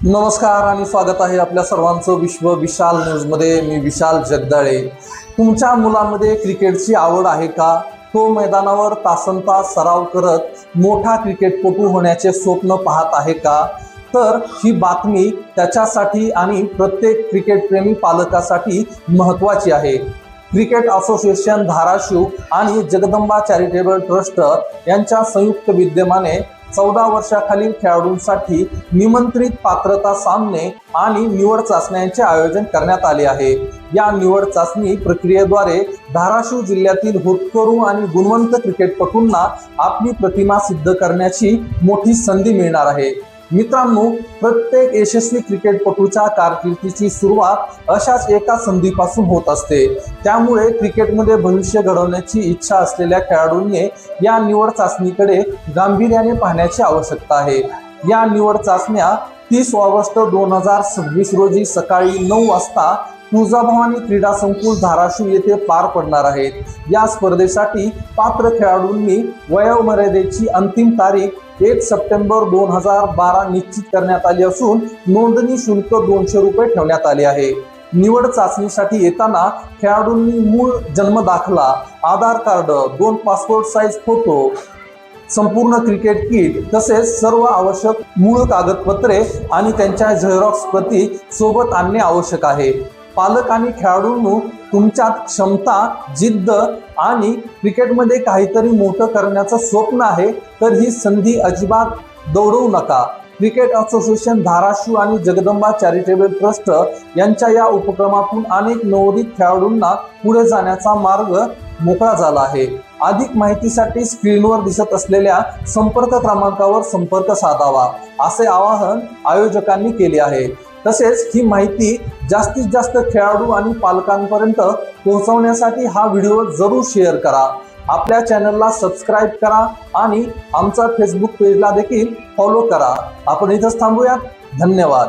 नमस्कार आणि स्वागत आहे आपल्या सर्वांचं विश्व विशाल न्यूजमध्ये। मी विशाल जगदाळे। तुमच्या मुलामध्ये क्रिकेटची आवड आहे का? तो मैदानावर तासनतास सराव करत मोठा क्रिकेटपटू होण्याचे स्वप्न पाहत आहे का? तर ही बातमी त्याच्यासाठी आणि प्रत्येक क्रिकेटप्रेमी पालकासाठी महत्त्वाची आहे। क्रिकेट असोसिएशन धाराशिव आणि जगदंबा चॅरिटेबल ट्रस्ट यांच्या संयुक्त विद्यमाने 14 वर्षाखालील खेळाडूंसाठी निमंत्रित पात्रता सामने आणि निवड चाचण्यांचे आयोजन करण्यात आले आहे। या निवड चाचणी प्रक्रियेद्वारे धाराशिव जिल्ह्यातील होतकरू आणि गुणवंत क्रिकेटपटूंना आपली प्रतिमा सिद्ध करण्याची मोठी संधी मिळणार आहे। मित्रांनो, प्रत्येक यशस्वी क्रिकेटपटूच्या कारकिर्दीची सुरुवात अशाच एका संधीपासून होत असते। त्यामुळे क्रिकेटमध्ये भविष्य घडवण्याची इच्छा असलेल्या खेळाडूंनी या निवड चाचणीकडे गांभीर्याने पाहण्याची आवश्यकता आहे। या निवड चाचण्या 30 ऑगस्ट 2026 रोजी सकाळी 9 वाजता तुळजाभवानी क्रीडा संकुल धाराशिव येथे पार पडणार आहेत। या स्पर्धेसाठी पात्र खेळाडूंनी वयोमर्यादेची अंतिम तारीख 1 सप्टेंबर 2012 निश्चित करण्यात आली असून नोंदणी शुल्क 200 रुपये ठेवण्यात आले आहे। निवड चाचणीसाठी येताना खेळाडूंनी मूळ जन्म दाखला, आधार कार्ड, 2 पासपोर्ट साईज फोटो, संपूर्ण क्रिकेट किट तसेच सर्व आवश्यक मूळ कागदपत्रे आणि त्यांच्या झेरॉक्स प्रती सोबत आणणे आवश्यक आहे। पालक आणि खेळाडूंनो, तुमच्यात क्षमता, जिद्द आणि क्रिकेटमध्ये काहीतरी मोठं करण्याचं स्वप्न आहे तर ही संधी अजिबात दौडवू नका। क्रिकेट असोसिएशन धाराशिव आणि जगदंबा चॅरिटेबल ट्रस्ट यांच्या या उपक्रमातून अनेक नवोदित खेळाडूंना पुढे जाण्याचा मार्ग मोकळा झाला आहे। अधिक माहितीसाठी स्क्रीनवर दिसत असलेल्या संपर्क क्रमांकावर संपर्क साधावा असे आवाहन आयोजकांनी केले आहे। तसेच ही माहिती जास्तीत जास्त खेळाडू आणि पालकांपर्यंत पोहोचवण्यासाठी हा व्हिडिओ जरूर शेअर करा। आपल्या चॅनलला सबस्क्राईब करा आणि आमचा फेसबुक पेजला देखील फॉलो करा। आपण इथंच थांबूयात। धन्यवाद।